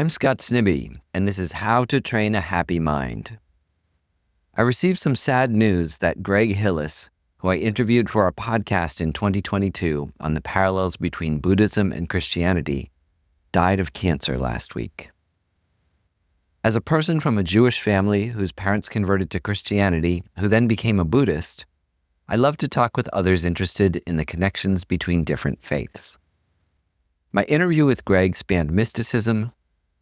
I'm Scott Snibbe, and this is How to Train a Happy Mind. I received some sad news that Greg Hillis, who I interviewed for our podcast in 2022 on the parallels between Buddhism and Christianity, died of cancer last week. As a person from a Jewish family whose parents converted to Christianity, who then became a Buddhist, I love to talk with others interested in the connections between different faiths. My interview with Greg spanned mysticism,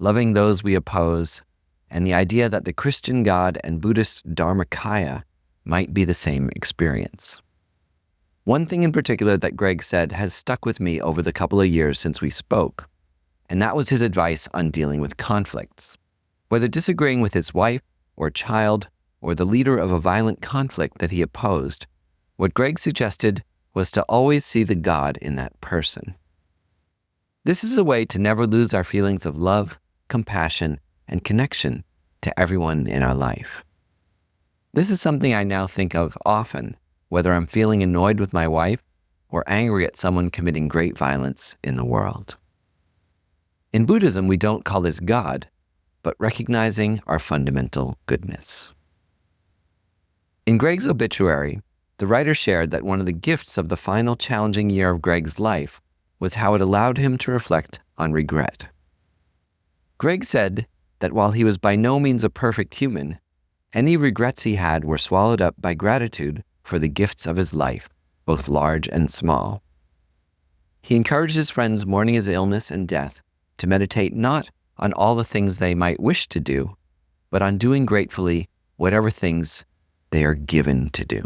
loving those we oppose, and the idea that the Christian God and Buddhist Dharmakaya might be the same experience. One thing in particular that Greg said has stuck with me over the couple of years since we spoke, and that was his advice on dealing with conflicts. Whether disagreeing with his wife or child or the leader of a violent conflict that he opposed, what Greg suggested was to always see the God in that person. This is a way to never lose our feelings of love, compassion, and connection to everyone in our life. This is something I now think of often, whether I'm feeling annoyed with my wife or angry at someone committing great violence in the world. In Buddhism, we don't call this God, but recognizing our fundamental goodness. In Greg's obituary, the writer shared that one of the gifts of the final challenging year of Greg's life was how it allowed him to reflect on regret. Greg said that while he was by no means a perfect human, any regrets he had were swallowed up by gratitude for the gifts of his life, both large and small. He encouraged his friends mourning his illness and death to meditate not on all the things they might wish to do, but on doing gratefully whatever things they are given to do.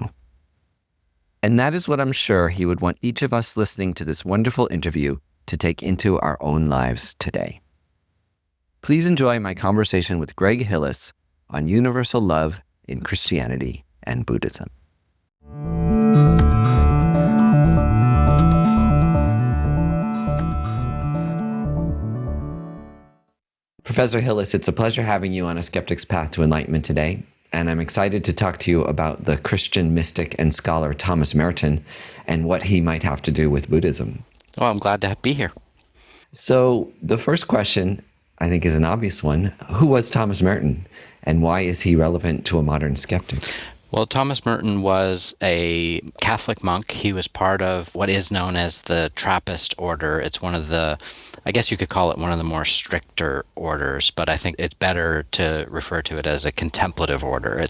And that is what I'm sure he would want each of us listening to this wonderful interview to take into our own lives today. Please enjoy my conversation with Greg Hillis on universal love in Christianity and Buddhism. Professor Hillis, it's a pleasure having you on A Skeptic's Path to Enlightenment today, and I'm excited to talk to you about the Christian mystic and scholar Thomas Merton and what he might have to do with Buddhism. Well, I'm glad to be here. So the first question, I think, is an obvious one. Who was Thomas Merton, and why is he relevant to a modern skeptic? Well, Thomas Merton was a Catholic monk. He was part of what is known as the Trappist order. It's one of the, I guess you could call it one of the more stricter orders, but I think it's better to refer to it as a contemplative order.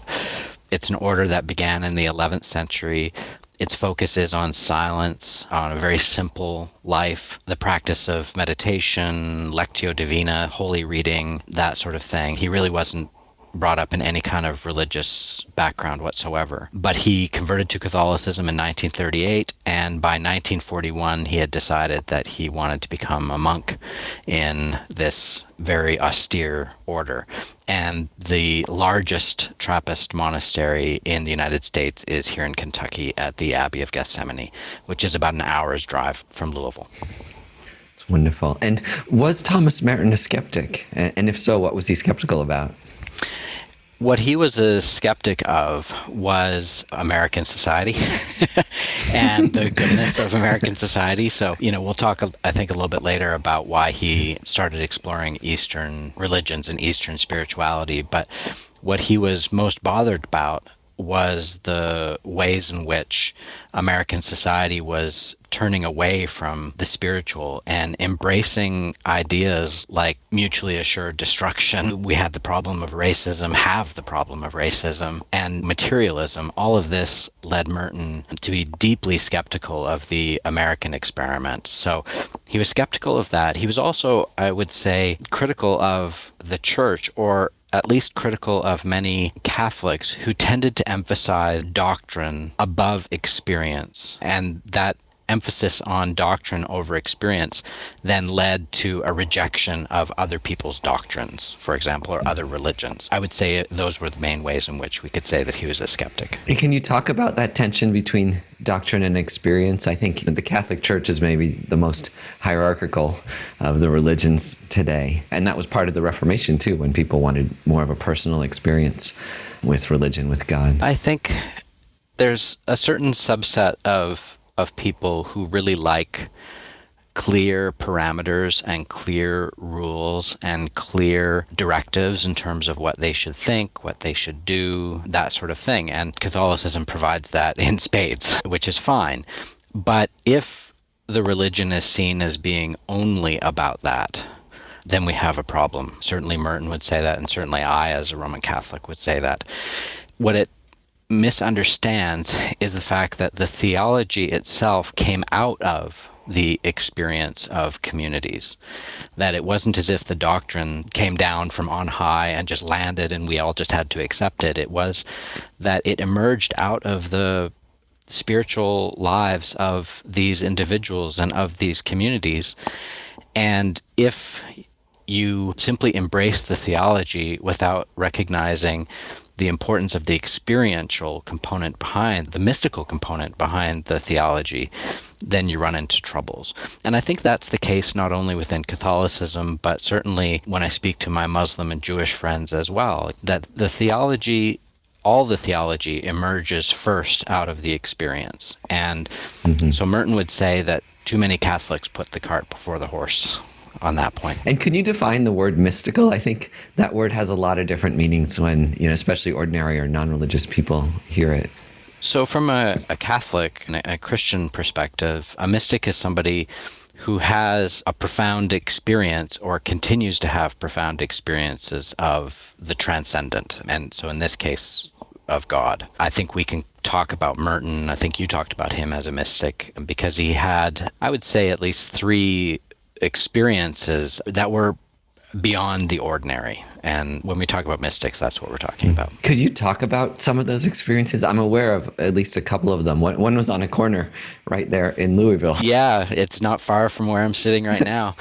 It's an order that began in the 11th century. Its focus is on silence, on a very simple life, the practice of meditation, lectio divina, holy reading, that sort of thing. He really wasn't brought up in any kind of religious background whatsoever. But he converted to Catholicism in 1938, and by 1941 he had decided that he wanted to become a monk in this very austere order. And the largest Trappist monastery in the United States is here in Kentucky at the Abbey of Gethsemane, which is about an hour's drive from Louisville. It's wonderful. And was Thomas Merton a skeptic? And if so, what was he skeptical about? What he was a skeptic of was American society and the goodness of American society. So, we'll talk, I think, a little bit later about why he started exploring Eastern religions and Eastern spirituality. But what he was most bothered about was the ways in which American society was turning away from the spiritual and embracing ideas like mutually assured destruction. We had the problem of racism, have the problem of racism, and materialism. All of this led Merton to be deeply skeptical of the American experiment. So he was skeptical of that. He was also, I would say, critical of the church, or at least critical of many Catholics who tended to emphasize doctrine above experience. And that emphasis on doctrine over experience then led to a rejection of other people's doctrines, for example, or other religions. I would say those were the main ways in which we could say that he was a skeptic. Can you talk about that tension between doctrine and experience? I think the Catholic Church is maybe the most hierarchical of the religions today. And that was part of the Reformation, too, when people wanted more of a personal experience with religion, with God. I think there's a certain subset of people who really like clear parameters and clear rules and clear directives in terms of what they should think, what they should do, that sort of thing. And Catholicism provides that in spades, which is fine. But if the religion is seen as being only about that, then we have a problem. Certainly Merton would say that, and certainly I, as a Roman Catholic, would say that. What it misunderstands is the fact that the theology itself came out of the experience of communities. That it wasn't as if the doctrine came down from on high and just landed and we all just had to accept it. It was that it emerged out of the spiritual lives of these individuals and of these communities. And if you simply embrace the theology without recognizing the importance of the experiential component behind, the mystical component behind the theology, then you run into troubles. And I think that's the case not only within Catholicism, but certainly when I speak to my Muslim and Jewish friends as well, that the theology, all the theology emerges first out of the experience. And so Merton would say that too many Catholics put the cart before the horse on that point. And can you define the word mystical? I think that word has a lot of different meanings when, especially ordinary or non-religious people hear it. So from a Catholic and a Christian perspective, a mystic is somebody who has a profound experience or continues to have profound experiences of the transcendent. And so in this case, of God. I think we can talk about Merton. I think you talked about him as a mystic because he had, I would say, at least 3 experiences that were beyond the ordinary. And when we talk about mystics, that's what we're talking about. Could you talk about some of those experiences? I'm aware of at least a couple of them. One was on a corner right there in Louisville. Yeah, it's not far from where I'm sitting right now.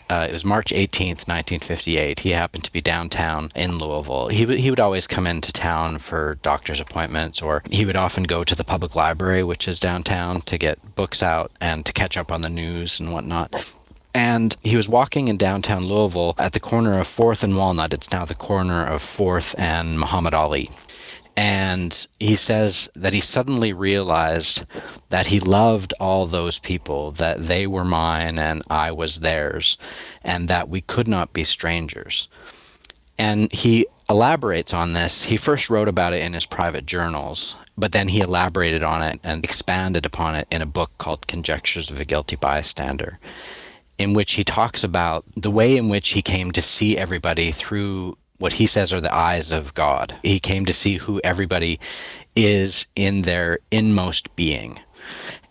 It was March 18th, 1958. He happened to be downtown in Louisville. He would always come into town for doctor's appointments, or he would often go to the public library, which is downtown, to get books out and to catch up on the news and whatnot. And he was walking in downtown Louisville at the corner of 4th and Walnut. It's now the corner of 4th and Muhammad Ali. And he says that he suddenly realized that he loved all those people, that they were mine and I was theirs, and that we could not be strangers. And he elaborates on this. He first wrote about it in his private journals, but then he elaborated on it and expanded upon it in a book called Conjectures of a Guilty Bystander, in which he talks about the way in which he came to see everybody through what he says are the eyes of God. He came to see who everybody is in their inmost being.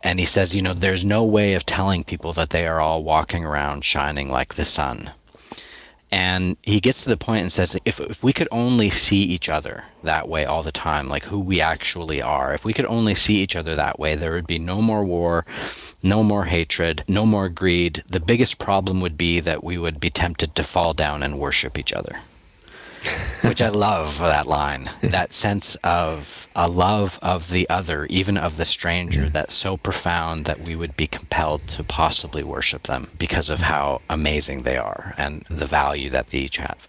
And he says, there's no way of telling people that they are all walking around shining like the sun. And he gets to the point and says, if we could only see each other that way all the time, like who we actually are, if we could only see each other that way, there would be no more war, no more hatred, no more greed. The biggest problem would be that we would be tempted to fall down and worship each other. Which I love that line, that sense of a love of the other, even of the stranger, that's so profound that we would be compelled to possibly worship them because of how amazing they are and the value that they each have.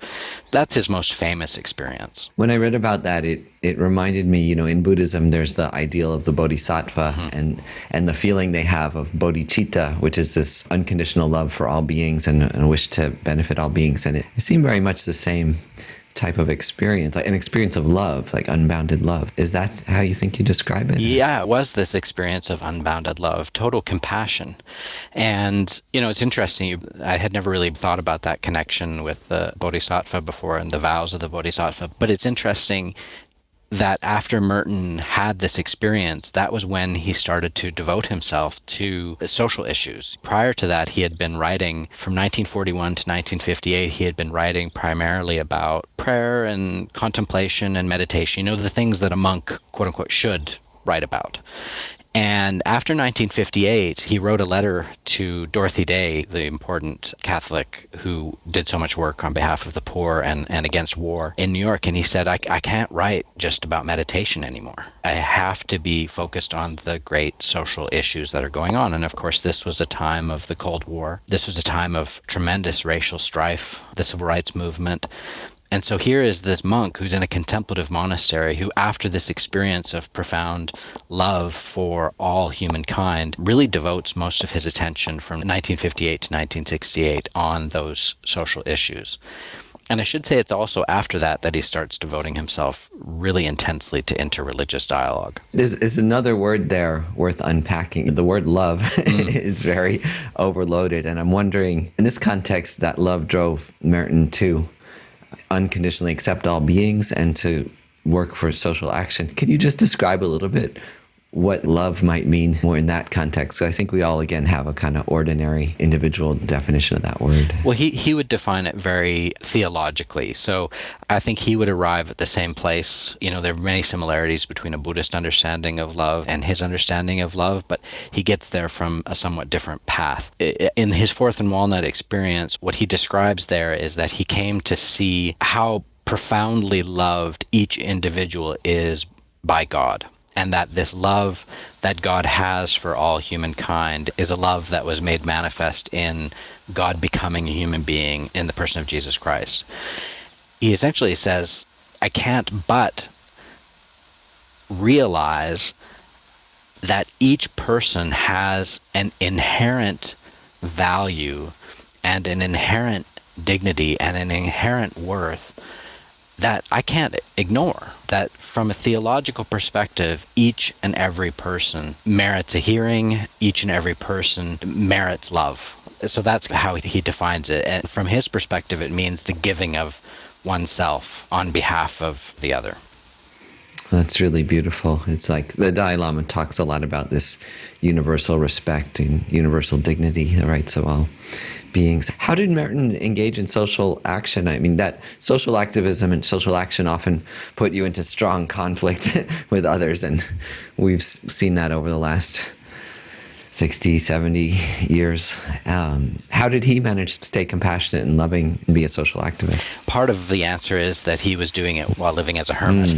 That's his most famous experience. When I read about that, it reminded me, in Buddhism, there's the ideal of the bodhisattva and the feeling they have of bodhicitta, which is this unconditional love for all beings and a wish to benefit all beings. And it seemed very much the same type of experience, like an experience of love, like unbounded love. Is that how you think you describe it? Yeah, it was this experience of unbounded love, total compassion. And, it's interesting. I had never really thought about that connection with the bodhisattva before and the vows of the bodhisattva. But it's interesting that after Merton had this experience, that was when he started to devote himself to social issues. Prior to that, he had been writing from 1941 to 1958. He had been writing primarily about prayer and contemplation and meditation, the things that a monk, quote unquote, should write about. And after 1958, he wrote a letter to Dorothy Day, the important Catholic who did so much work on behalf of the poor and against war in New York. And he said, I can't write just about meditation anymore. I have to be focused on the great social issues that are going on. And of course, this was a time of the Cold War. This was a time of tremendous racial strife, the Civil Rights Movement. And so here is this monk who's in a contemplative monastery who, after this experience of profound love for all humankind, really devotes most of his attention from 1958 to 1968 on those social issues. And I should say it's also after that that he starts devoting himself really intensely to interreligious dialogue. There's another word there worth unpacking. The word love is very overloaded. And I'm wondering, in this context, that love drove Merton to unconditionally accept all beings and to work for social action. Could you just describe a little bit what love might mean more in that context? I think we all, again, have a kind of ordinary individual definition of that word. Well, he would define it very theologically. So I think he would arrive at the same place. You know, there are many similarities between a Buddhist understanding of love and his understanding of love, but he gets there from a somewhat different path. In his Fourth and Walnut experience, what he describes there is that he came to see how profoundly loved each individual is by God. And that this love that God has for all humankind is a love that was made manifest in God becoming a human being in the person of Jesus Christ. He essentially says, I can't but realize that each person has an inherent value and an inherent dignity and an inherent worth that I can't ignore. That from a theological perspective, each and every person merits a hearing, each and every person merits love. So that's how he defines it. And from his perspective, it means the giving of oneself on behalf of the other. That's really beautiful. It's like the Dalai Lama talks a lot about this universal respect and universal dignity, the rights of all beings. How did Merton engage in social action? I mean, that social activism and social action often put you into strong conflict with others, and we've seen that over the last 60, 70 years. How did he manage to stay compassionate and loving and be a social activist? Part of the answer is that he was doing it while living as a hermit.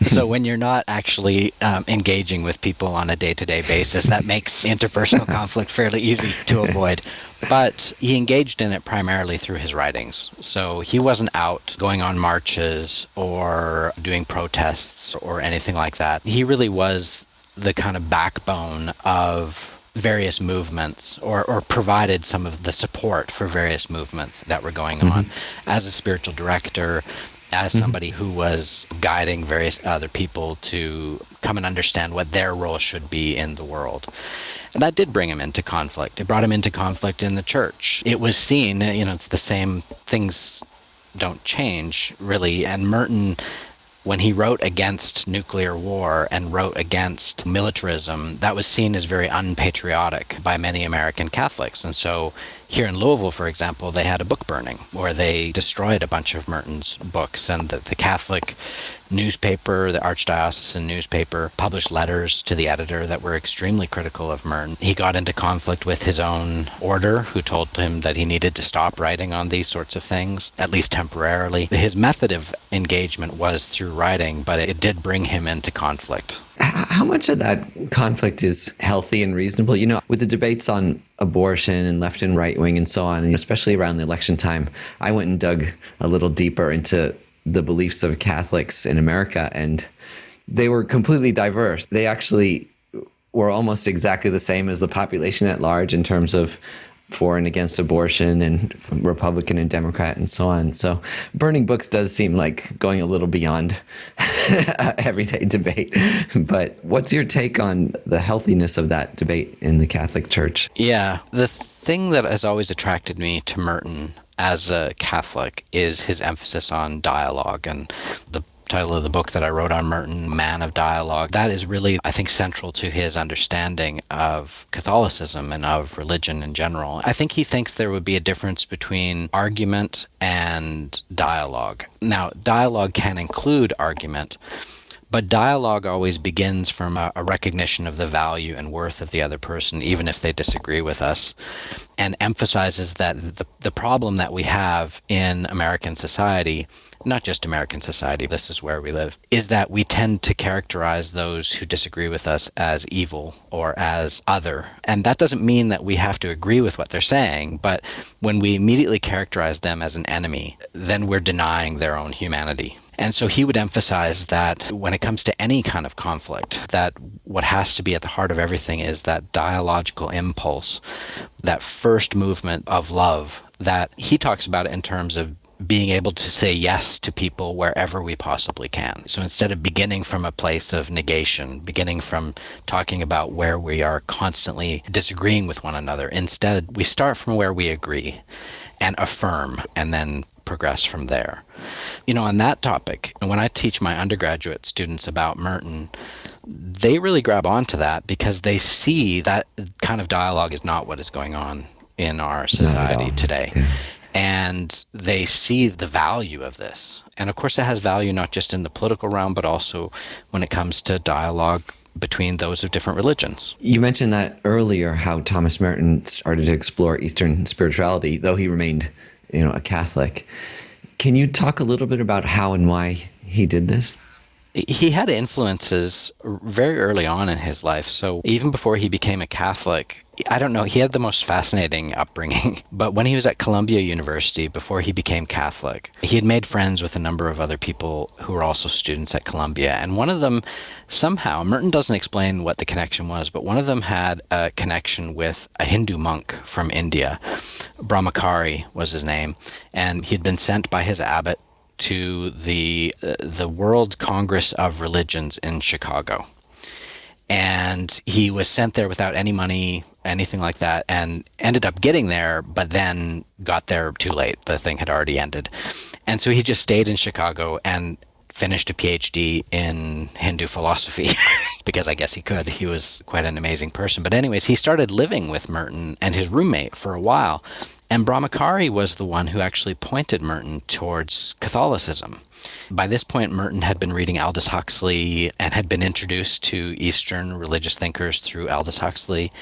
So when you're not actually engaging with people on a day-to-day basis, that makes interpersonal conflict fairly easy to avoid. But he engaged in it primarily through his writings. So he wasn't out going on marches or doing protests or anything like that. He really was the kind of backbone of various movements, or provided some of the support for various movements that were going on as a spiritual director, as somebody who was guiding various other people to come and understand what their role should be in the world. And that did bring him into conflict. It brought him into conflict in the church. It was seen, you know, it's the same things don't change, really. And Merton, when he wrote against nuclear war and wrote against militarism, that was seen as very unpatriotic by many American Catholics. And so here in Louisville, for example, they had a book burning where they destroyed a bunch of Merton's books, and the Catholic newspaper, the Archdiocesan newspaper, published letters to the editor that were extremely critical of Merton. He got into conflict with his own order, who told him that he needed to stop writing on these sorts of things, at least temporarily. His method of engagement was through writing, but it did bring him into conflict. How much of that conflict is healthy and reasonable? You know, with the debates on abortion and left and right wing and so on, and especially around the election time, I went and dug a little deeper into the beliefs of Catholics in America, and they were completely diverse. They actually were almost exactly the same as the population at large in terms of for and against abortion and Republican and Democrat and so on. So burning books does seem like going a little beyond everyday debate. But what's your take on the healthiness of that debate in the Catholic Church? Yeah, the thing that has always attracted me to Merton as a Catholic is his emphasis on dialogue, and the title of the book that I wrote on Merton, Man of Dialogue. That is really, I think, central to his understanding of Catholicism and of religion in general. I think he thinks there would be a difference between argument and dialogue. Now, dialogue can include argument, But dialogue always begins from a recognition of the value and worth of the other person, even if they disagree with us, and emphasizes that the problem that we have in American society, not just American society, this is where we live, is that we tend to characterize those who disagree with us as evil or as other. And that doesn't mean that we have to agree with what they're saying, but when we immediately characterize them as an enemy, then we're denying their own humanity. And so he would emphasize that when it comes to any kind of conflict, that what has to be at the heart of everything is that dialogical impulse, that first movement of love, that he talks about it in terms of being able to say yes to people wherever we possibly can. So instead of beginning from a place of negation, beginning from talking about where we are constantly disagreeing with one another, instead we start from where we agree and affirm, and then progress from there. On that topic, when I teach my undergraduate students about Merton, they really grab onto that because they see that kind of dialogue is not what is going on in our society today. Yeah. And they see the value of this. And of course, it has value not just in the political realm, but also when it comes to dialogue between those of different religions. You mentioned that earlier, how Thomas Merton started to explore Eastern spirituality, though he remained, a Catholic. Can you talk a little bit about how and why he did this? He had influences very early on in his life. So even before he became a Catholic, I don't know, he had the most fascinating upbringing. But when he was at Columbia University, before he became Catholic, he had made friends with a number of other people who were also students at Columbia. And one of them, somehow, Merton doesn't explain what the connection was, but one of them had a connection with a Hindu monk from India. Brahmakari was his name. And he had been sent by his abbot to the World Congress of Religions in Chicago. And he was sent there without any money, anything like that, and ended up getting there, but then got there too late. The thing had already ended. And so he just stayed in Chicago and finished a PhD in Hindu philosophy because I guess he could. He was quite an amazing person. But anyways, he started living with Merton and his roommate for a while. And Brahmakari was the one who actually pointed Merton towards Catholicism. By this point, Merton had been reading Aldous Huxley and had been introduced to Eastern religious thinkers through Aldous Huxley.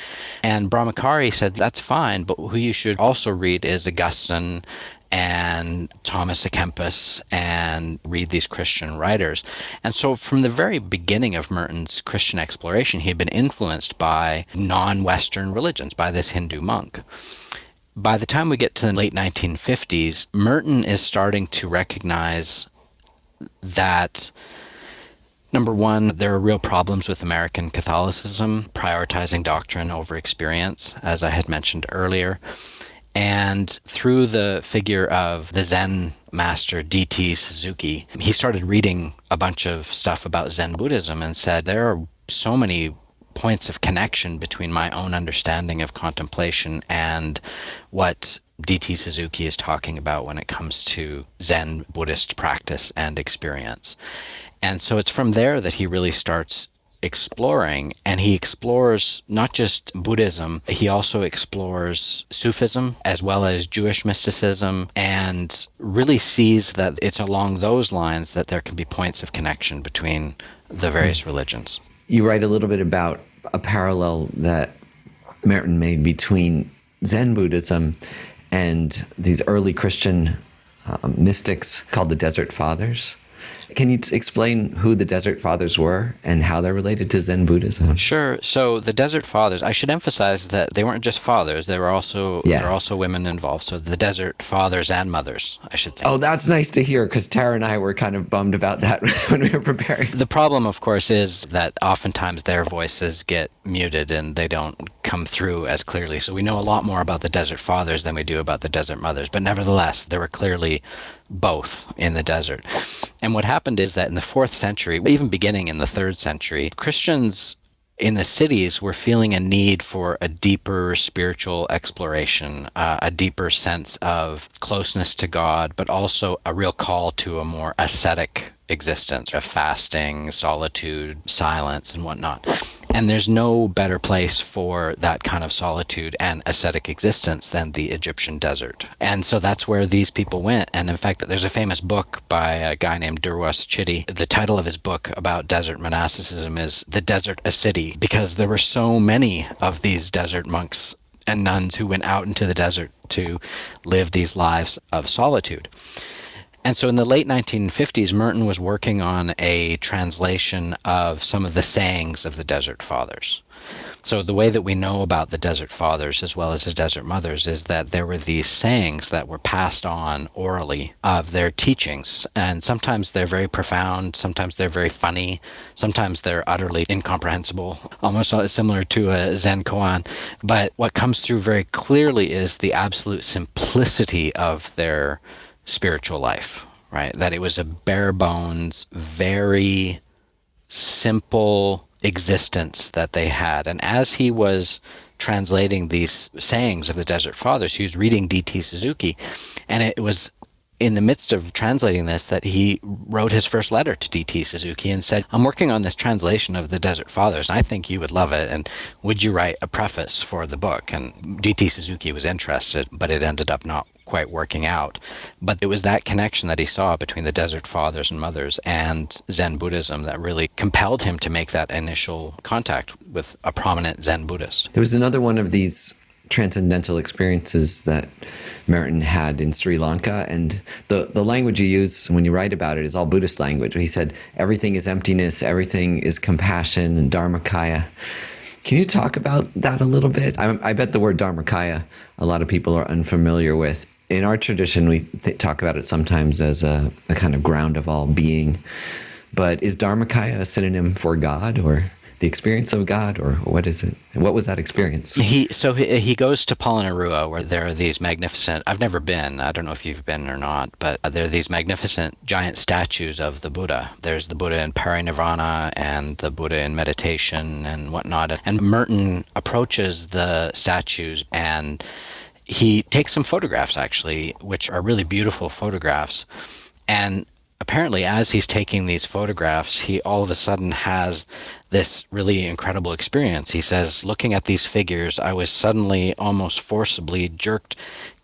And Brahmakari said, that's fine, but who you should also read is Augustine and Thomas à Kempis, and read these Christian writers. And so from the very beginning of Merton's Christian exploration, he had been influenced by non-Western religions, by this Hindu monk. By the time we get to the late 1950s, Merton is starting to recognize that, number one, there are real problems with American Catholicism, prioritizing doctrine over experience, as I had mentioned earlier. And through the figure of the Zen master D.T. Suzuki, he started reading a bunch of stuff about Zen Buddhism and said, there are so many points of connection between my own understanding of contemplation and what D.T. Suzuki is talking about when it comes to Zen Buddhist practice and experience. And so it's from there that he really starts exploring, and he explores not just Buddhism, he also explores Sufism as well as Jewish mysticism, and really sees that it's along those lines that there can be points of connection between the various religions. You write a little bit about a parallel that Merton made between Zen Buddhism and these early Christian mystics called the Desert Fathers. Can you explain who the Desert Fathers were and how they're related to Zen Buddhism? Sure. So the Desert Fathers, I should emphasize that they weren't just fathers. There were also women involved. So the Desert Fathers and mothers, I should say. Oh, that's nice to hear, because Tara and I were kind of bummed about that when we were preparing. The problem, of course, is that oftentimes their voices get muted and they don't come through as clearly. So we know a lot more about the Desert Fathers than we do about the Desert Mothers. But nevertheless, there were clearly both in the desert. And what happened is that in the 4th century, even beginning in the 3rd century, Christians in the cities were feeling a need for a deeper spiritual exploration, a deeper sense of closeness to God, but also a real call to a more ascetic existence, of fasting, solitude, silence, and whatnot. And there's no better place for that kind of solitude and ascetic existence than the Egyptian desert. And so that's where these people went. And in fact, there's a famous book by a guy named Durwas Chitty. The title of his book about desert monasticism is The Desert a City, because there were so many of these desert monks and nuns who went out into the desert to live these lives of solitude. And so in the late 1950s, Merton was working on a translation of some of the sayings of the Desert Fathers. So the way that we know about the Desert Fathers as well as the Desert Mothers is that there were these sayings that were passed on orally of their teachings. And sometimes they're very profound, sometimes they're very funny, sometimes they're utterly incomprehensible, almost similar to a Zen koan. But what comes through very clearly is the absolute simplicity of their spiritual life, right? That it was a bare bones, very simple existence that they had. And as he was translating these sayings of the Desert Fathers, he was reading D.T. Suzuki, and it was in the midst of translating this that he wrote his first letter to D.T. Suzuki and said, I'm working on this translation of the Desert Fathers, and I think you would love it, and would you write a preface for the book? And D.T. Suzuki was interested, but it ended up not quite working out. But it was that connection that he saw between the Desert Fathers and Mothers and Zen Buddhism that really compelled him to make that initial contact with a prominent Zen Buddhist. There was another one of these transcendental experiences that Merton had in Sri Lanka, and the language you use when you write about it is all Buddhist language. He said everything is emptiness, everything is compassion, and Dharmakaya. Can you talk about that a little bit? I bet the word Dharmakaya a lot of people are unfamiliar with. In our tradition, we talk about it sometimes as a kind of ground of all being. But is Dharmakaya a synonym for God, or the experience of God, or what is it? What was that experience? He goes to Polonnaruwa, where there are these magnificent, I've never been, I don't know if you've been or not, but there are these magnificent giant statues of the Buddha. There's the Buddha in parinirvana and the Buddha in meditation and whatnot. And Merton approaches the statues and he takes some photographs, actually, which are really beautiful photographs. And apparently, as he's taking these photographs, he all of a sudden has this really incredible experience. He says, looking at these figures, I was suddenly, almost forcibly, jerked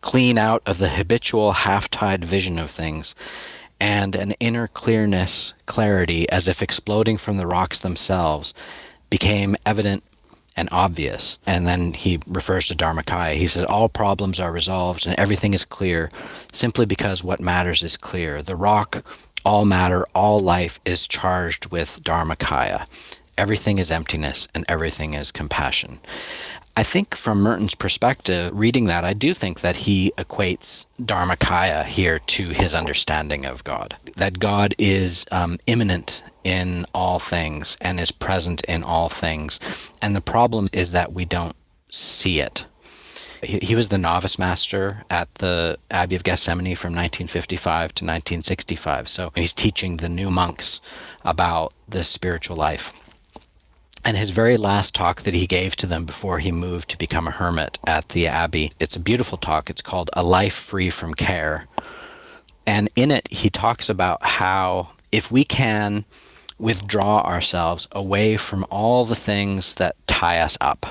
clean out of the habitual half-tide vision of things, and an inner clarity, as if exploding from the rocks themselves, became evident and obvious. And then he refers to Dharmakaya. He says, all problems are resolved and everything is clear simply because what matters is clear. The rock, all matter, all life is charged with Dharmakaya. Everything is emptiness and everything is compassion. I think from Merton's perspective, reading that, I do think that he equates Dharmakaya here to his understanding of God. That God is immanent in all things and is present in all things. And the problem is that we don't see it. He was the novice master at the Abbey of Gethsemani from 1955 to 1965. So he's teaching the new monks about the spiritual life. And his very last talk that he gave to them before he moved to become a hermit at the Abbey, it's a beautiful talk. It's called A Life Free from Care. And in it, he talks about how if we can withdraw ourselves away from all the things that tie us up,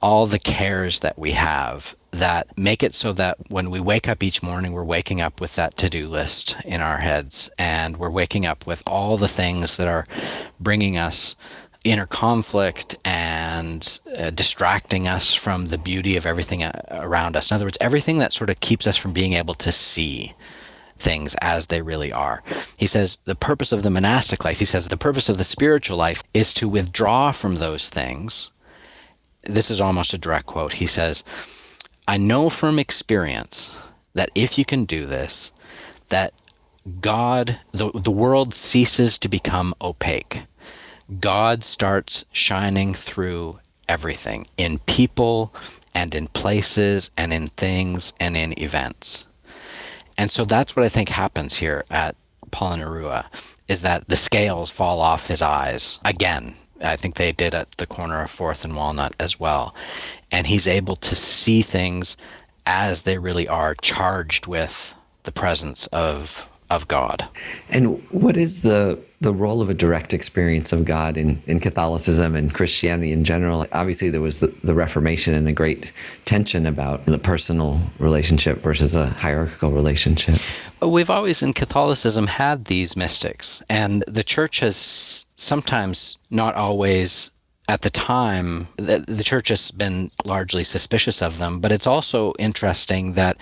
all the cares that we have, that make it so that when we wake up each morning, we're waking up with that to-do list in our heads, and we're waking up with all the things that are bringing us inner conflict and distracting us from the beauty of everything around us. In other words, everything that sort of keeps us from being able to see things as they really are. He says the purpose of the monastic life, he says the purpose of the spiritual life is to withdraw from those things. This is almost a direct quote. He says, I know from experience that if you can do this, that God, the world ceases to become opaque. God starts shining through everything, in people and in places and in things and in events. And so that's what I think happens here at Polonnaruwa, is that the scales fall off his eyes again. I think they did at the corner of 4th and Walnut as well. And he's able to see things as they really are, charged with the presence of of God. And what is the role of a direct experience of God in Catholicism and Christianity in general? Obviously, there was the Reformation and a great tension about the personal relationship versus a hierarchical relationship. We've always in Catholicism had these mystics, and the church has sometimes, not always at the time, the church has been largely suspicious of them, but it's also interesting that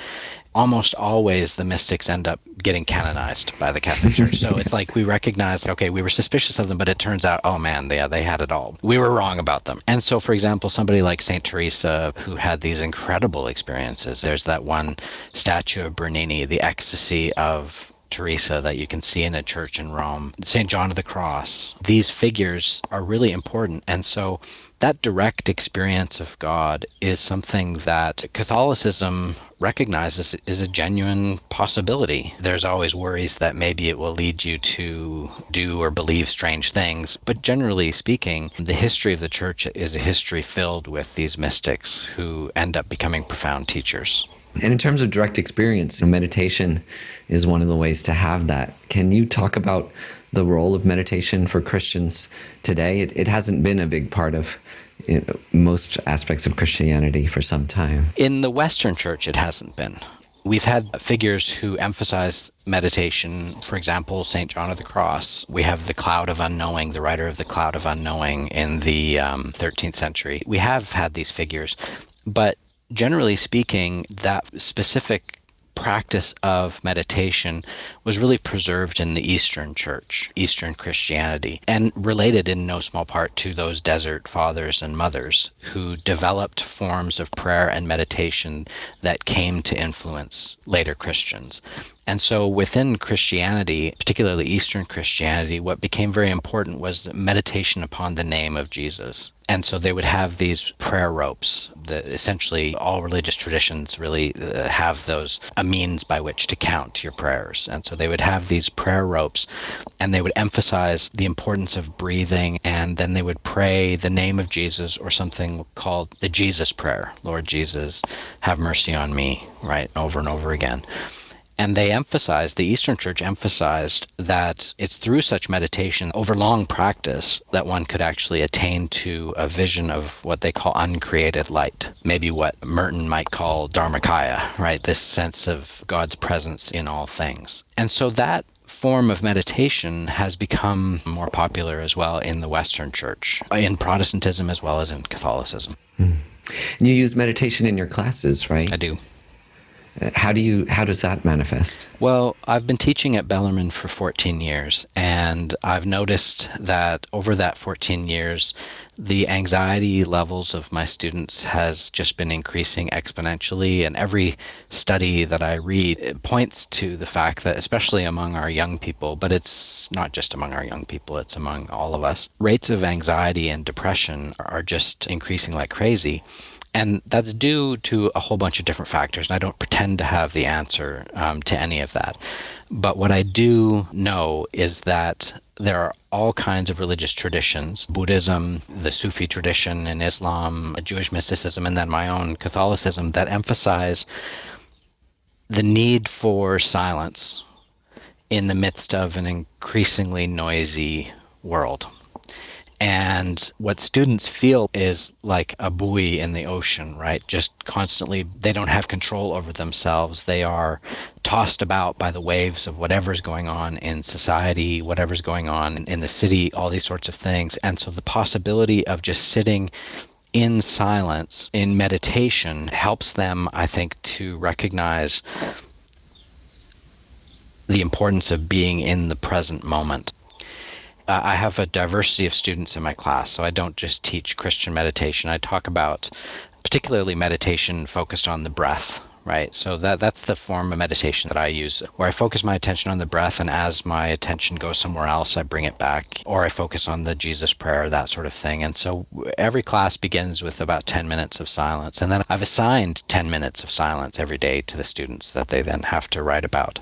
almost always the mystics end up getting canonized by the Catholic Church. So it's like we recognize, okay, we were suspicious of them, but it turns out, oh man, they had it all. We were wrong about them. And so, for example, somebody like St. Teresa, who had these incredible experiences, there's that one statue of Bernini, the ecstasy of Teresa, that you can see in a church in Rome, St. John of the Cross. These figures are really important. And so that direct experience of God is something that Catholicism recognizes is a genuine possibility. There's always worries that maybe it will lead you to do or believe strange things. But generally speaking, the history of the church is a history filled with these mystics who end up becoming profound teachers. And in terms of direct experience, meditation is one of the ways to have that. Can you talk about the role of meditation for Christians today? It hasn't been a big part of most aspects of Christianity for some time. In the Western Church, it hasn't been. We've had figures who emphasize meditation, for example, St. John of the Cross. We have the Cloud of Unknowing, the writer of the Cloud of Unknowing in the 13th century. We have had these figures, but generally speaking, that specific practice of meditation was really preserved in the Eastern Church, Eastern Christianity, and related in no small part to those desert fathers and mothers who developed forms of prayer and meditation that came to influence later Christians. And so within Christianity, particularly Eastern Christianity, what became very important was meditation upon the name of Jesus. And so they would have these prayer ropes. Essentially, all religious traditions really have those, a means by which to count your prayers. And so they would have these prayer ropes, and they would emphasize the importance of breathing, and then they would pray the name of Jesus, or something called the Jesus prayer. Lord Jesus, have mercy on me, right? Over and over again. And they emphasized, the Eastern Church emphasized, that it's through such meditation over long practice that one could actually attain to a vision of what they call uncreated light. Maybe what Merton might call Dharmakaya, right? This sense of God's presence in all things. And so that form of meditation has become more popular as well in the Western Church, in Protestantism as well as in Catholicism. And you use meditation in your classes, right? I do. How does that manifest? Well, I've been teaching at Bellarmine for 14 years, and I've noticed that over that 14 years, the anxiety levels of my students has just been increasing exponentially, and every study that I read, it points to the fact that, especially among our young people, but it's not just among our young people, it's among all of us, rates of anxiety and depression are just increasing like crazy. And that's due to a whole bunch of different factors. And I don't pretend to have the answer to any of that. But what I do know is that there are all kinds of religious traditions, Buddhism, the Sufi tradition in Islam, Jewish mysticism, and then my own Catholicism, that emphasize the need for silence in the midst of an increasingly noisy world. And what students feel is like a buoy in the ocean, right? Just constantly, they don't have control over themselves. They are tossed about by the waves of whatever's going on in society, whatever's going on in the city, all these sorts of things. And so the possibility of just sitting in silence, in meditation, helps them, I think, to recognize the importance of being in the present moment. I have a diversity of students in my class, so I don't just teach Christian meditation. I talk about particularly meditation focused on the breath, right? So that's the form of meditation that I use, where I focus my attention on the breath, and as my attention goes somewhere else, I bring it back, or I focus on the Jesus prayer, that sort of thing. And so every class begins with about 10 minutes of silence, and then I've assigned 10 minutes of silence every day to the students that they then have to write about.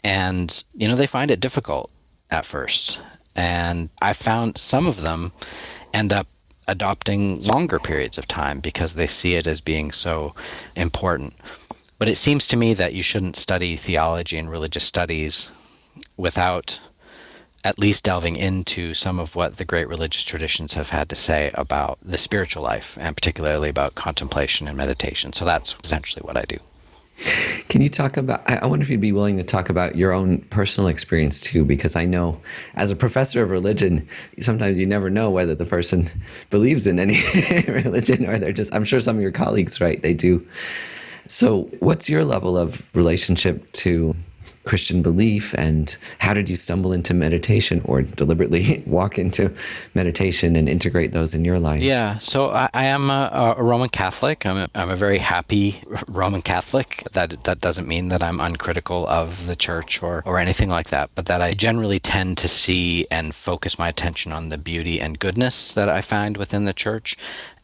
And, they find it difficult at first. And I found some of them end up adopting longer periods of time because they see it as being so important. But it seems to me that you shouldn't study theology and religious studies without at least delving into some of what the great religious traditions have had to say about the spiritual life, and particularly about contemplation and meditation. So that's essentially what I do. Can you talk about, I wonder if you'd be willing to talk about your own personal experience too, because I know as a professor of religion, sometimes you never know whether the person believes in any religion or they're just, I'm sure some of your colleagues, right, they do. So what's your level of relationship to Christian belief, and how did you stumble into meditation or deliberately walk into meditation and integrate those in your life? Yeah, so I am a Roman Catholic. I'm a very happy Roman Catholic. That doesn't mean that I'm uncritical of the church or anything like that, but that I generally tend to see and focus my attention on the beauty and goodness that I find within the church.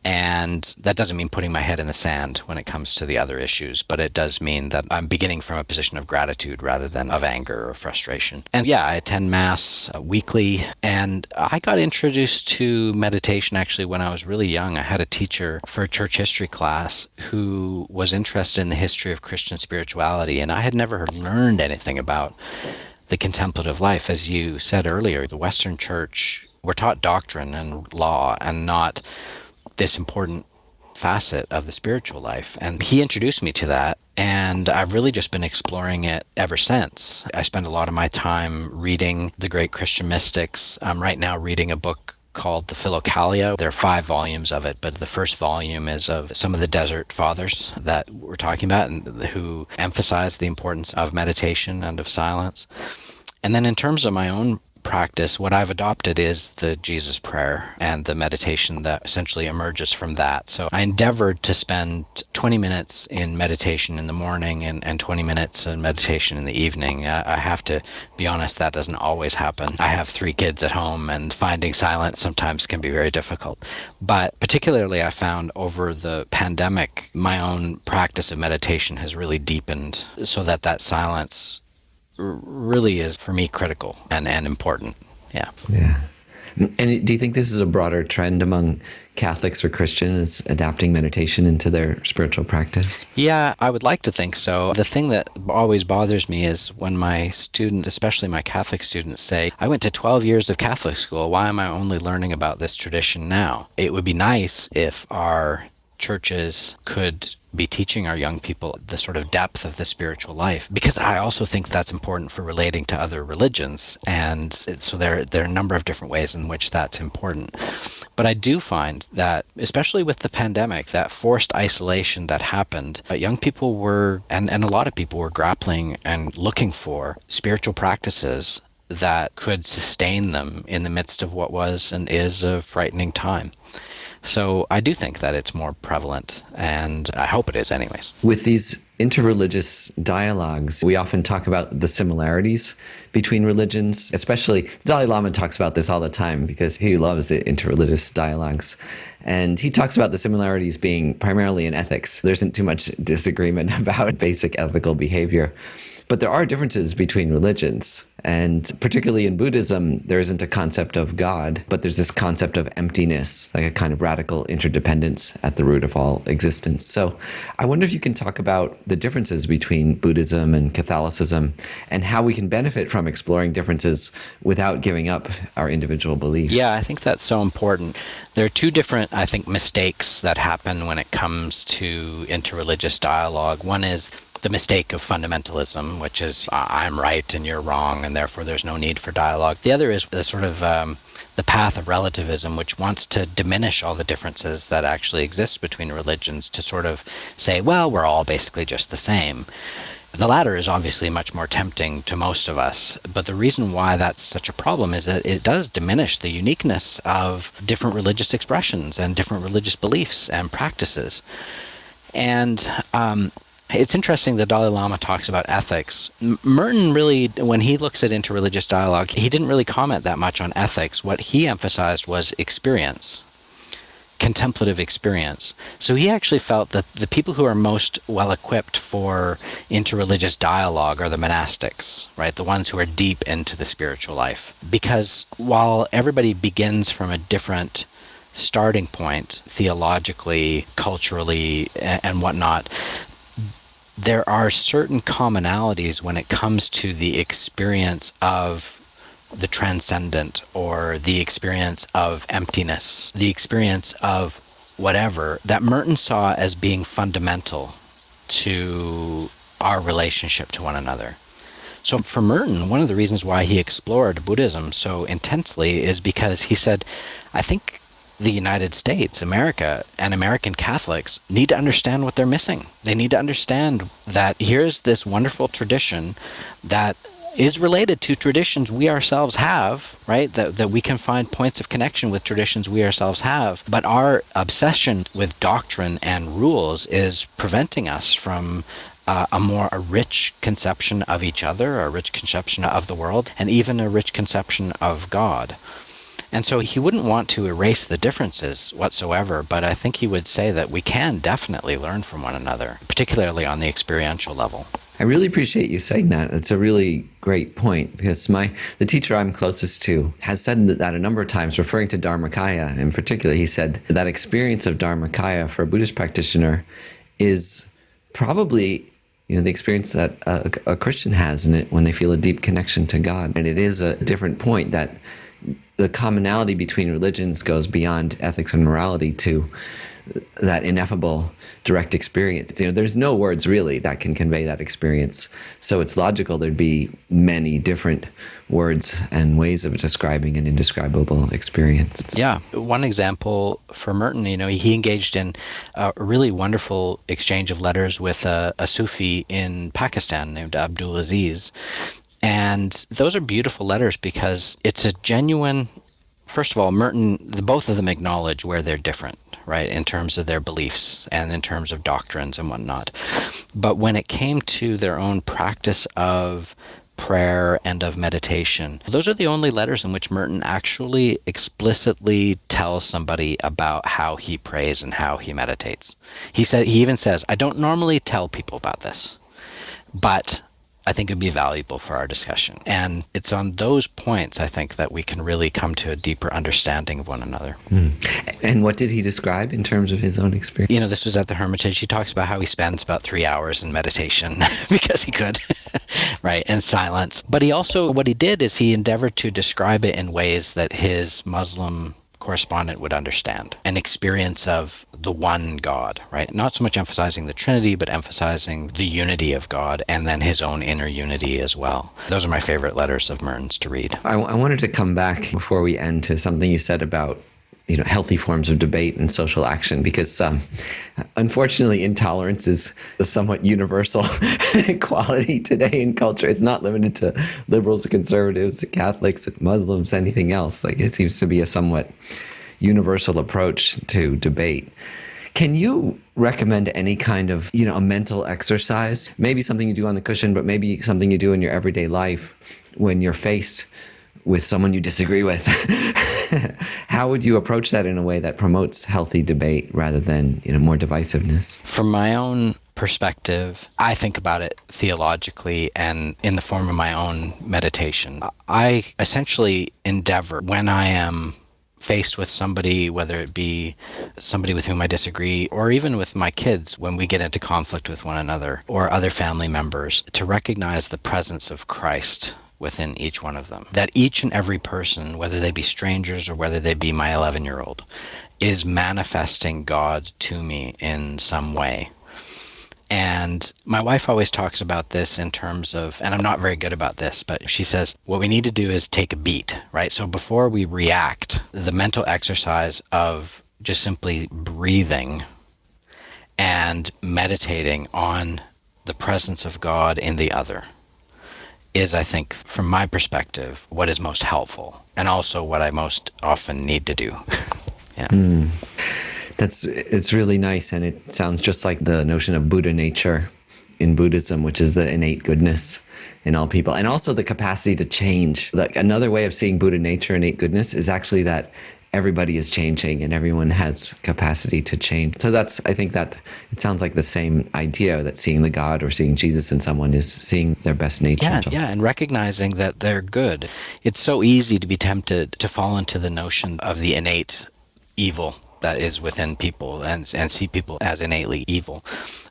And that doesn't mean putting my head in the sand when it comes to the other issues, but it does mean that I'm beginning from a position of gratitude rather than of anger or frustration. And yeah, I attend Mass weekly, and I got introduced to meditation actually when I was really young. I had a teacher for a church history class who was interested in the history of Christian spirituality, and I had never learned anything about the contemplative life. As you said earlier, the Western church, we're taught doctrine and law and not this important facet of the spiritual life. And he introduced me to that, and I've really just been exploring it ever since. I spend a lot of my time reading the great Christian mystics. I'm right now reading a book called the Philokalia. There are 5 volumes of it, but the first volume is of some of the desert fathers that we're talking about and who emphasize the importance of meditation and of silence. And then in terms of my own practice, what I've adopted is the Jesus prayer and the meditation that essentially emerges from that. So I endeavored to spend 20 minutes in meditation in the morning and 20 minutes in meditation in the evening. I have to be honest, that doesn't always happen. I have 3 kids at home, and finding silence sometimes can be very difficult. But particularly I found over the pandemic, my own practice of meditation has really deepened so that silence really is, for me, critical and important. Yeah. Yeah. And do you think this is a broader trend among Catholics or Christians adapting meditation into their spiritual practice? Yeah, I would like to think so. The thing that always bothers me is when my students, especially my Catholic students, say, I went to 12 years of Catholic school. Why am I only learning about this tradition now? It would be nice if our churches could be teaching our young people the sort of depth of the spiritual life, because I also think that's important for relating to other religions. And so there are a number of different ways in which that's important. But I do find that, especially with the pandemic, that forced isolation that happened, young people were, and a lot of people were grappling and looking for spiritual practices that could sustain them in the midst of what was and is a frightening time. So I do think that it's more prevalent, and I hope it is anyways. With these interreligious dialogues, we often talk about the similarities between religions, especially the Dalai Lama talks about this all the time because he loves the interreligious dialogues. And he talks about the similarities being primarily in ethics. There isn't too much disagreement about basic ethical behavior. But there are differences between religions. And particularly in Buddhism, there isn't a concept of God, but there's this concept of emptiness, like a kind of radical interdependence at the root of all existence. So I wonder if you can talk about the differences between Buddhism and Catholicism and how we can benefit from exploring differences without giving up our individual beliefs. Yeah, I think that's so important. There are 2 different, I think, mistakes that happen when it comes to interreligious dialogue. One is the mistake of fundamentalism, which is I'm right and you're wrong, and therefore there's no need for dialogue. The other is the sort of the path of relativism, which wants to diminish all the differences that actually exist between religions to sort of say, well, we're all basically just the same. The latter is obviously much more tempting to most of us, but the reason why that's such a problem is that it does diminish the uniqueness of different religious expressions and different religious beliefs and practices. And it's interesting the Dalai Lama talks about ethics. Merton really, when he looks at interreligious dialogue, he didn't really comment that much on ethics. What he emphasized was experience, contemplative experience. So he actually felt that the people who are most well equipped for interreligious dialogue are the monastics, right? The ones who are deep into the spiritual life. Because while everybody begins from a different starting point, theologically, culturally, and whatnot, there are certain commonalities when it comes to the experience of the transcendent, or the experience of emptiness, the experience of whatever, that Merton saw as being fundamental to our relationship to one another. So for Merton, one of the reasons why he explored Buddhism so intensely is because he said, I think the United States, America, and American Catholics need to understand what they're missing. They need to understand that here's this wonderful tradition that is related to traditions we ourselves have, right? That we can find points of connection with traditions we ourselves have. But our obsession with doctrine and rules is preventing us from a rich conception of each other, a rich conception of the world, and even a rich conception of God. And so he wouldn't want to erase the differences whatsoever, but I think he would say that we can definitely learn from one another, particularly on the experiential level. I really appreciate you saying that. It's a really great point, because the teacher I'm closest to has said that a number of times, referring to Dharmakaya in particular. He said that experience of Dharmakaya for a Buddhist practitioner is probably the experience that a Christian has in it when they feel a deep connection to God. And it is a different point that the commonality between religions goes beyond ethics and morality to that ineffable direct experience. There's no words really that can convey that experience. So it's logical there'd be many different words and ways of describing an indescribable experience. Yeah. One example for Merton, he engaged in a really wonderful exchange of letters with a Sufi in Pakistan named Abdul Aziz. And those are beautiful letters because it's a genuine, first of all, Merton, both of them acknowledge where they're different, right, in terms of their beliefs and in terms of doctrines and whatnot. But when it came to their own practice of prayer and of meditation, those are the only letters in which Merton actually explicitly tells somebody about how he prays and how he meditates. He even says, I don't normally tell people about this, but I think it'd be valuable for our discussion. And it's on those points, I think, that we can really come to a deeper understanding of one another. And what did he describe in terms of his own experience? This was at the Hermitage. He talks about how he spends about 3 hours in meditation because he could, right, in silence. But what he did is he endeavored to describe it in ways that his Muslim correspondent would understand, an experience of the one God, right? Not so much emphasizing the Trinity, but emphasizing the unity of God and then his own inner unity as well. Those are my favorite letters of Merton's to read. I wanted to come back before we end to something you said about healthy forms of debate and social action, because unfortunately intolerance is a somewhat universal quality today in culture. It's not limited to liberals, conservatives, Catholics, Muslims, anything else. It seems to be a somewhat universal approach to debate. Can you recommend any kind of, a mental exercise? Maybe something you do on the cushion, but maybe something you do in your everyday life when you're faced with someone you disagree with. How would you approach that in a way that promotes healthy debate rather than, more divisiveness? From my own perspective, I think about it theologically and in the form of my own meditation. I essentially endeavor, when I am faced with somebody, whether it be somebody with whom I disagree, or even with my kids when we get into conflict with one another, or other family members, to recognize the presence of Christ within each one of them. That each and every person, whether they be strangers or whether they be my 11-year-old, is manifesting God to me in some way. And my wife always talks about this in terms of, and I'm not very good about this, but she says, what we need to do is take a beat, right? So before we react, the mental exercise of just simply breathing and meditating on the presence of God in the other is, I think, from my perspective, what is most helpful and also what I most often need to do. Yeah. It's really nice, and it sounds just like the notion of Buddha nature in Buddhism, which is the innate goodness in all people, and also the capacity to change. Another way of seeing Buddha nature, innate goodness, is actually that everybody is changing and everyone has capacity to change. So I think that it sounds like the same idea, that seeing the God or seeing Jesus in someone is seeing their best nature. Yeah, and recognizing that they're good. It's so easy to be tempted to fall into the notion of the innate evil, that is within people and see people as innately evil.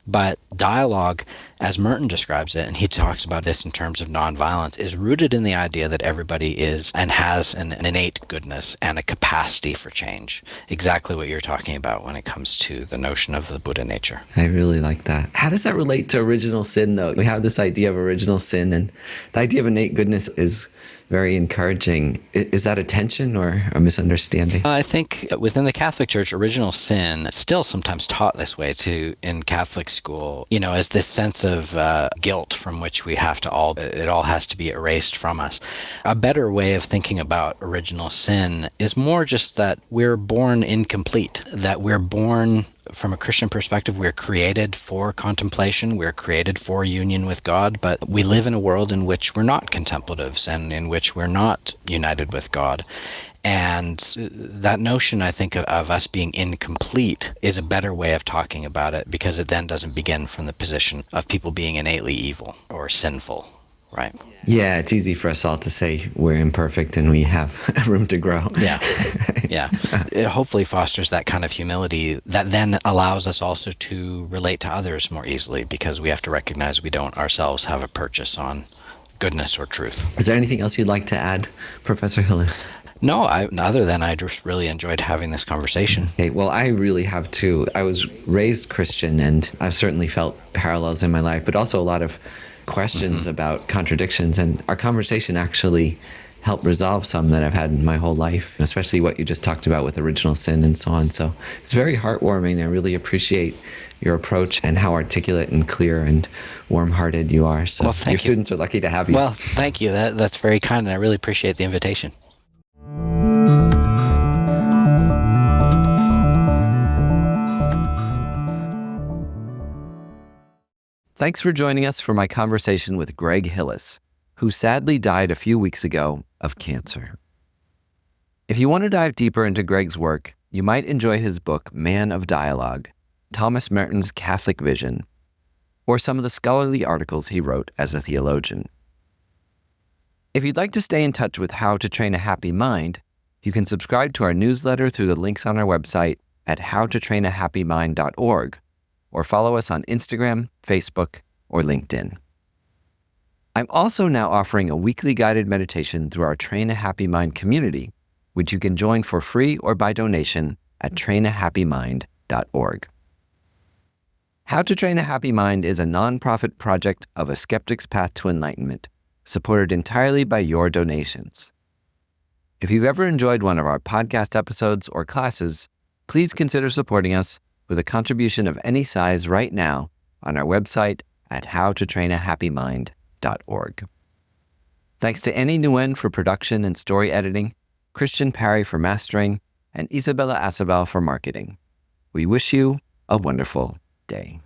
But dialogue, as Merton describes it, and he talks about this in terms of nonviolence, is rooted in the idea that everybody is and has an innate goodness and a capacity for change. Exactly what you're talking about when it comes to the notion of the Buddha nature. I really like that. How does that relate to original sin, though? We have this idea of original sin, and the idea of innate goodness is very encouraging. Is that a tension or a misunderstanding? I think within the Catholic Church, original sin is still sometimes taught this way too in Catholic school, as this sense of guilt from which we have to it all has to be erased from us. A better way of thinking about original sin is more just that we're born incomplete, that we're born from a Christian perspective, we're created for contemplation, we're created for union with God, but we live in a world in which we're not contemplatives and in which we're not united with God. And that notion, I think, of us being incomplete is a better way of talking about it, because it then doesn't begin from the position of people being innately evil or sinful, right? Yeah, it's easy for us all to say we're imperfect and we have room to grow. Yeah. It hopefully fosters that kind of humility that then allows us also to relate to others more easily, because we have to recognize we don't ourselves have a purchase on goodness or truth. Is there anything else you'd like to add, Professor Hillis? No, other than I just really enjoyed having this conversation. Okay, well, I really have too. I was raised Christian, and I've certainly felt parallels in my life, but also a lot of questions about contradictions. And our conversation actually helped resolve some that I've had in my whole life, especially what you just talked about with original sin and so on. So it's very heartwarming. I really appreciate your approach and how articulate and clear and warm-hearted you are. So your students are lucky to have you. Well, thank you. That's very kind, and I really appreciate the invitation. Thanks for joining us for my conversation with Greg Hillis, who sadly died a few weeks ago of cancer. If you want to dive deeper into Greg's work, you might enjoy his book, Man of Dialogue, Thomas Merton's Catholic Vision, or some of the scholarly articles he wrote as a theologian. If you'd like to stay in touch with how to train a happy mind, you can subscribe to our newsletter through the links on our website at howtotrainahappymind.org, or follow us on Instagram, Facebook, or LinkedIn. I'm also now offering a weekly guided meditation through our Train a Happy Mind community, which you can join for free or by donation at trainahappymind.org. How to Train a Happy Mind is a nonprofit project of a skeptic's path to enlightenment, supported entirely by your donations. If you've ever enjoyed one of our podcast episodes or classes, please consider supporting us with a contribution of any size right now on our website at howtotrainahappymind.org. Thanks to Annie Nguyen for production and story editing, Christian Parry for mastering, and Isabella Acebal for marketing. We wish you a wonderful day.